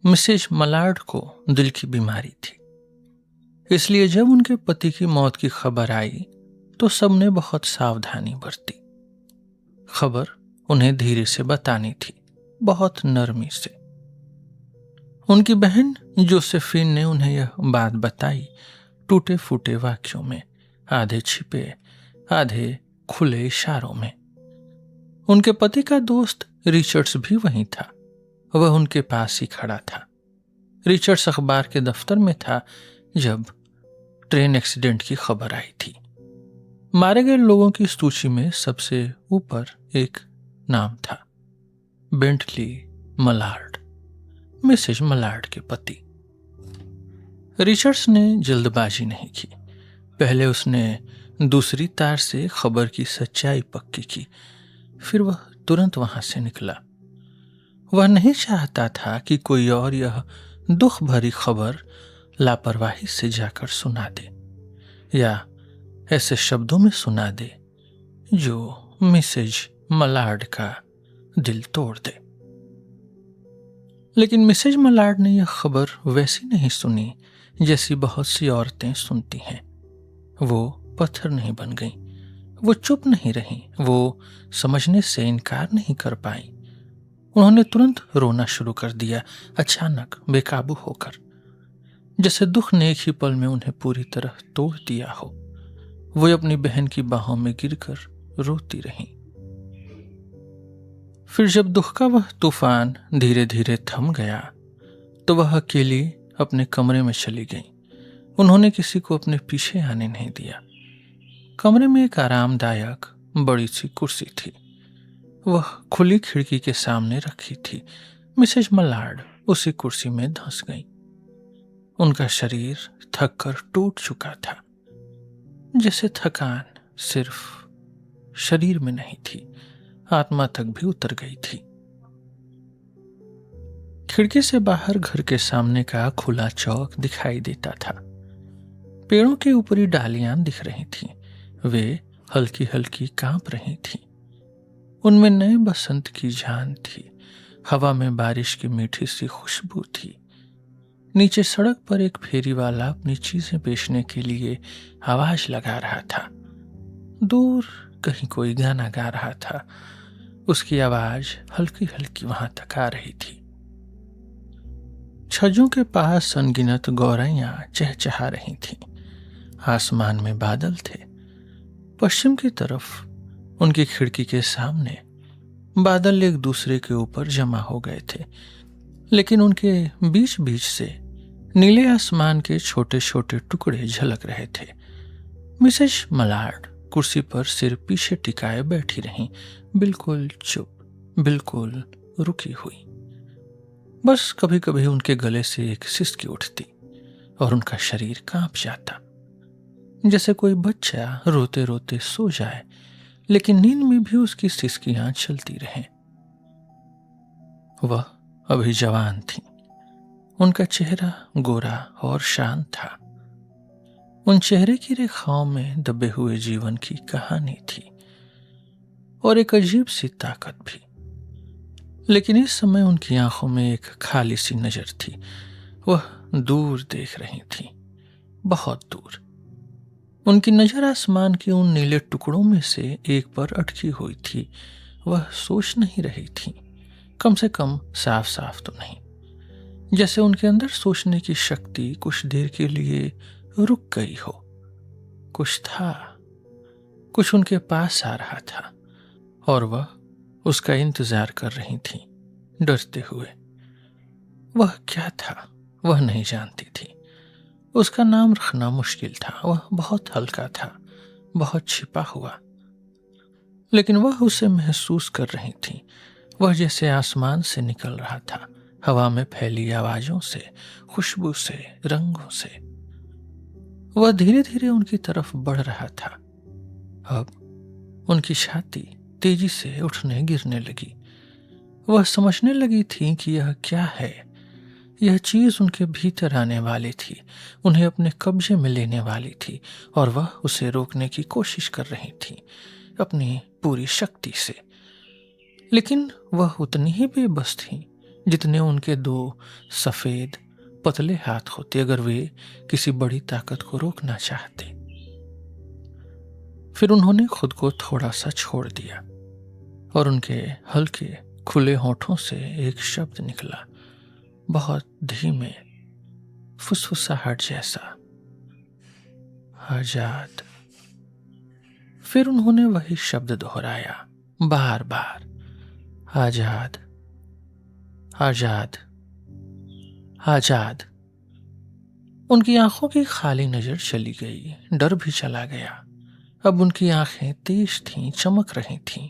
Mrs Malad को दिल की बीमारी थी, इसलिए जब उनके पति की मौत की खबर आई तो सबने बहुत सावधानी बरती। खबर उन्हें धीरे से बतानी थी, बहुत नरमी से। उनकी बहन जोसेफिन ने उन्हें यह बात बताई टूटे फूटे वाक्यों में, आधे छिपे आधे खुले इशारों में। उनके पति का दोस्त रिचर्ड्स भी वहीं था। वह उनके पास ही खड़ा था। रिचर्ड्स अखबार के दफ्तर में था जब ट्रेन एक्सीडेंट की खबर आई थी। मारे गए लोगों की सूची में सबसे ऊपर एक नाम था, बेंटली मलाड, मिसेज मलाड के पति। रिचर्ड्स ने जल्दबाजी नहीं की। पहले उसने दूसरी तार से खबर की सच्चाई पक्की की, फिर वह तुरंत वहां से निकला। वह नहीं चाहता था कि कोई और यह दुख भरी खबर लापरवाही से जाकर सुना दे या ऐसे शब्दों में सुना दे जो मिसेज मलाड का दिल तोड़ दे। लेकिन मिसेज मलाड ने यह खबर वैसी नहीं सुनी जैसी बहुत सी औरतें सुनती हैं। वो पत्थर नहीं बन गई, वो चुप नहीं रही, वो समझने से इनकार नहीं कर पाई। उन्होंने तुरंत रोना शुरू कर दिया, अचानक बेकाबू होकर, जैसे दुख ने एक ही पल में उन्हें पूरी तरह तोड़ दिया हो। वो अपनी बहन की बाहों में गिरकर रोती रहीं। फिर जब दुख का वह तूफान धीरे धीरे थम गया तो वह अकेली अपने कमरे में चली गई। उन्होंने किसी को अपने पीछे आने नहीं दिया। कमरे में एक आरामदायक बड़ी सी कुर्सी थी। वह खुली खिड़की के सामने रखी थी। मिसेज मलाड उसी कुर्सी में धंस गई। उनका शरीर थक कर टूट चुका था, जैसे थकान सिर्फ शरीर में नहीं थी, आत्मा तक भी उतर गई थी। खिड़की से बाहर घर के सामने का खुला चौक दिखाई देता था। पेड़ों की ऊपरी डालियां दिख रही थीं। वे हल्की हल्की कांप रही थीं। उनमें नए बसंत की जान थी। हवा में बारिश की मीठी सी खुशबू थी। नीचे सड़क पर एक फेरी वाला अपनी चीजें बेचने के लिए आवाज लगा रहा था। दूर कहीं कोई गाना गा रहा था। उसकी आवाज हल्की हल्की वहां तक आ रही थी। छज्जों के पास अनगिनत गौरैया चहचहा रही थीं। आसमान में बादल थे। पश्चिम की तरफ उनकी खिड़की के सामने बादल एक दूसरे के ऊपर जमा हो गए थे, लेकिन उनके बीच बीच से नीले आसमान के छोटे छोटे टुकड़े झलक रहे थे। मिसेज मलाड कुर्सी पर सिर पीछे टिकाए बैठी रहीं, बिल्कुल चुप, बिल्कुल रुकी हुई। बस कभी कभी उनके गले से एक सिसकी उठती और उनका शरीर कांप जाता, जैसे कोई बच्चा रोते रोते सो जाए लेकिन नींद में भी उसकी सिसकियां चलती रहें। वह अभी जवान थी। उनका चेहरा गोरा और शांत था। उन चेहरे की रेखाओं में दबे हुए जीवन की कहानी थी और एक अजीब सी ताकत भी। लेकिन इस समय उनकी आंखों में एक खाली सी नजर थी। वह दूर देख रही थी, बहुत दूर। उनकी नजर आसमान के उन नीले टुकड़ों में से एक पर अटकी हुई थी। वह सोच नहीं रही थी, कम से कम साफ साफ तो नहीं। जैसे उनके अंदर सोचने की शक्ति कुछ देर के लिए रुक गई हो। कुछ था, कुछ उनके पास आ रहा था और वह उसका इंतजार कर रही थी, डरते हुए। वह क्या था वह नहीं जानती थी। उसका नाम रखना मुश्किल था। वह बहुत हल्का था, बहुत छिपा हुआ, लेकिन वह उसे महसूस कर रही थी। वह जैसे आसमान से निकल रहा था, हवा में फैली आवाजों से, खुशबू से, रंगों से। वह धीरे धीरे उनकी तरफ बढ़ रहा था। अब उनकी छाती तेजी से उठने गिरने लगी। वह समझने लगी थी कि यह क्या है। यह चीज उनके भीतर आने वाली थी, उन्हें अपने कब्जे में लेने वाली थी और वह उसे रोकने की कोशिश कर रही थी अपनी पूरी शक्ति से। लेकिन वह उतनी ही बेबस थी जितने उनके दो सफेद पतले हाथ होते अगर वे किसी बड़ी ताकत को रोकना चाहते। फिर उन्होंने खुद को थोड़ा सा छोड़ दिया और उनके हल्के खुले होठों से एक शब्द निकला, बहुत धीमे, फुसफुसाहट जैसा, आजाद। फिर उन्होंने वही शब्द दोहराया बार बार, आजाद, आजाद, आजाद। उनकी आंखों की खाली नजर चली गई, डर भी चला गया। अब उनकी आंखें तेज थीं, चमक रही थीं।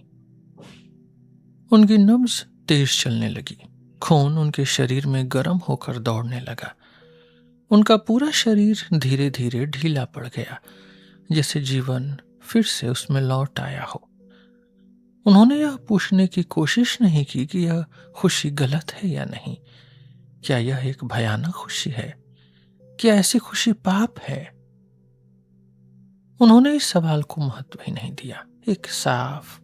उनकी नब्ज तेज चलने लगी, खून उनके शरीर में गर्म होकर दौड़ने लगा। उनका पूरा शरीर धीरे धीरे ढीला पड़ गया, जैसे जीवन फिर से उसमें लौट आया हो। उन्होंने यह पूछने की कोशिश नहीं की कि यह खुशी गलत है या नहीं। क्या यह एक भयानक खुशी है? क्या ऐसी खुशी पाप है? उन्होंने इस सवाल को महत्व ही नहीं दिया। एक साफ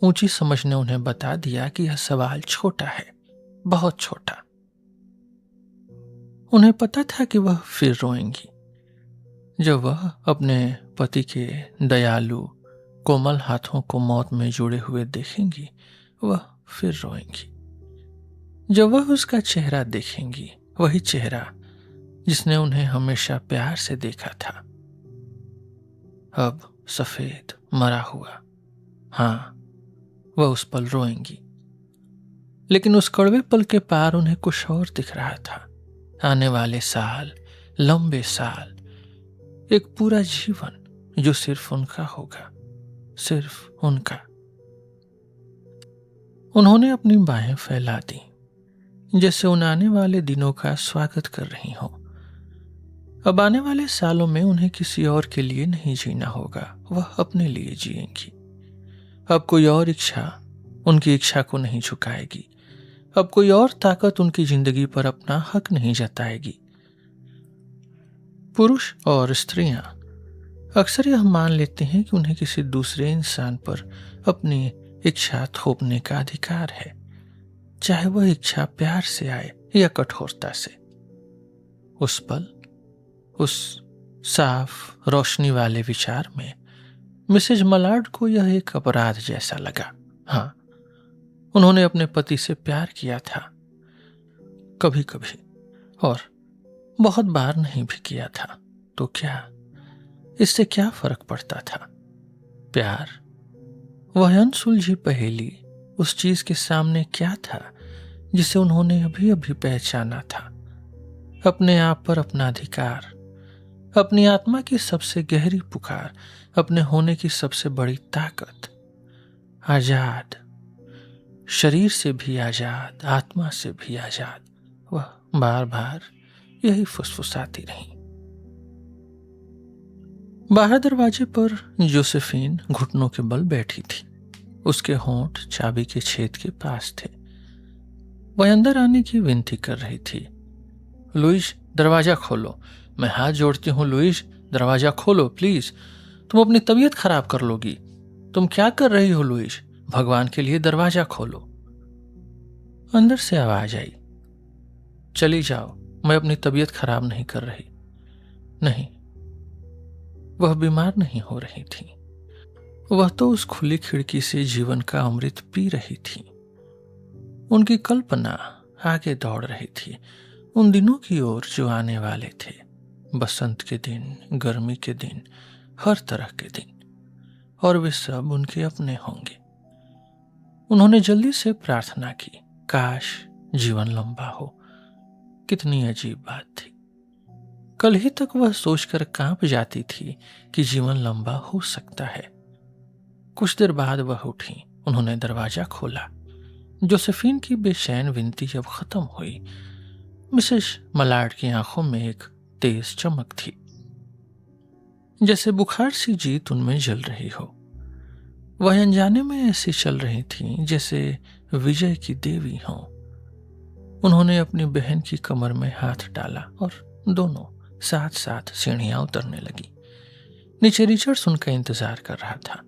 ऊंची समझ ने उन्हें बता दिया कि यह सवाल छोटा है, बहुत छोटा। उन्हें पता था कि वह फिर रोएंगी जब वह अपने पति के दयालु कोमल हाथों को मौत में जुड़े हुए देखेंगी। वह फिर रोएंगी जब वह उसका चेहरा देखेंगी, वही चेहरा जिसने उन्हें हमेशा प्यार से देखा था, अब सफेद मरा हुआ। हाँ, वह उस पल रोएंगी, लेकिन उस कड़वे पल के पार उन्हें कुछ और दिख रहा था। आने वाले साल, लंबे साल, एक पूरा जीवन जो सिर्फ उनका होगा, सिर्फ उनका। उन्होंने अपनी बाहें फैला दी, जैसे उन आने वाले दिनों का स्वागत कर रही हों। अब आने वाले सालों में उन्हें किसी और के लिए नहीं जीना होगा, वह अपने लिए जिएंगी। अब कोई और इच्छा उनकी इच्छा को नहीं झुकाएगी। अब कोई और ताकत उनकी जिंदगी पर अपना हक नहीं जताएगी। पुरुष और स्त्रियां अक्सर यह मान लेते हैं कि उन्हें किसी दूसरे इंसान पर अपनी इच्छा थोपने का अधिकार है, चाहे वह इच्छा प्यार से आए या कठोरता से। उस पल, उस साफ रोशनी वाले विचार में मिसेज मलाड को यह एक अपराध जैसा लगा। हाँ, उन्होंने अपने पति से प्यार किया था, कभी कभी, और बहुत बार नहीं भी किया था, तो क्या इससे क्या फर्क पड़ता था? प्यार, वह अनसुलझी पहेली, उस चीज के सामने क्या था जिसे उन्होंने अभी अभी पहचाना था? अपने आप पर अपना अधिकार, अपनी आत्मा की सबसे गहरी पुकार, अपने होने की सबसे बड़ी ताकत। आजाद, शरीर से भी आजाद, आत्मा से भी आजाद। वह बार बार यही फुसफुसाती रही। बाहर दरवाजे पर जोसेफीन घुटनों के बल बैठी थी। उसके होंठ चाबी के छेद के पास थे। वह अंदर आने की विनती कर रही थी। लुइस, दरवाजा खोलो, मैं हाथ जोड़ती हूँ लुइस, दरवाजा खोलो प्लीज, तुम अपनी तबीयत खराब कर लोगी। तुम क्या कर रही हो लुइस? भगवान के लिए दरवाजा खोलो। अंदर से आवाज आई, चली जाओ, मैं अपनी तबीयत खराब नहीं कर रही। नहीं, वह बीमार नहीं हो रही थी। वह तो उस खुली खिड़की से जीवन का अमृत पी रही थी। उनकी कल्पना आगे दौड़ रही थी उन दिनों की ओर जो आने वाले थे। बसंत के दिन, गर्मी के दिन, हर तरह के दिन, और वे सब उनके अपने होंगे। उन्होंने जल्दी से प्रार्थना की, काश जीवन लंबा हो। कितनी अजीब बात थी। कल ही तक वह सोचकर कांप जाती थी कि जीवन लंबा हो सकता है। कुछ देर बाद वह उठी, उन्होंने दरवाजा खोला। जोसेफीन की बेचैन विनती जब खत्म हुई, मिसेस मलाड की आंखों में एक तेज चमक थी, जैसे बुखार सी जीत उनमें जल रही हो। वह अनजाने में ऐसी चल रही थी जैसे विजय की देवी हों। उन्होंने अपनी बहन की कमर में हाथ डाला और दोनों साथ साथ सीढ़ियां उतरने लगी। नीचे रिचर्ड्स उनका इंतजार कर रहा था।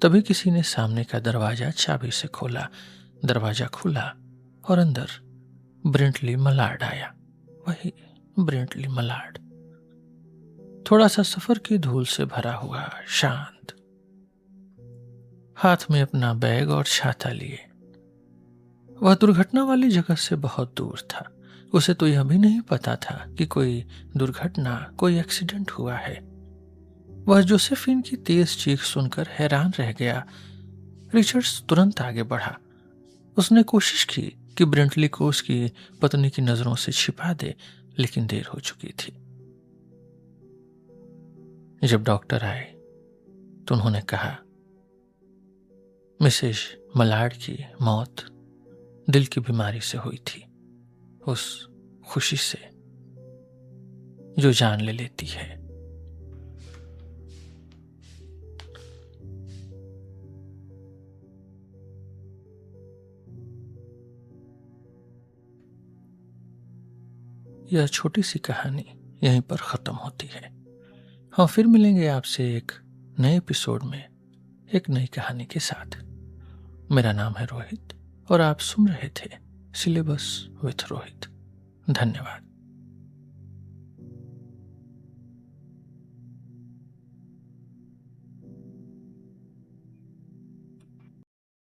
तभी किसी ने सामने का दरवाजा चाबी से खोला। दरवाजा खुला और अंदर ब्रेंटली मलाड आया। वही ब्रेंटली मलाड, थोड़ा सा सफर की धूल से भरा हुआ, शांत, हाथ में अपना बैग और छाता लिए। वह दुर्घटना वाली जगह से बहुत दूर था। उसे तो यह भी नहीं पता था कि कोई दुर्घटना, कोई एक्सीडेंट हुआ है। वह जोसेफिन की तेज चीख सुनकर हैरान रह गया। रिचर्ड्स तुरंत आगे बढ़ा। उसने कोशिश की कि ब्रेंटली को उसकी पत्नी की नजरों से छिपा दे, लेकिन देर हो चुकी थी। जब डॉक्टर आए तो उन्होंने कहा, मिसेज मलाड की मौत दिल की बीमारी से हुई थी, उस खुशी से जो जान ले लेती है। यह छोटी सी कहानी यहीं पर खत्म होती है। हम फिर मिलेंगे आपसे एक नए एपिसोड में, एक नई कहानी के साथ। मेरा नाम है रोहित और आप सुन रहे थे सिलेबस विथ रोहित। धन्यवाद।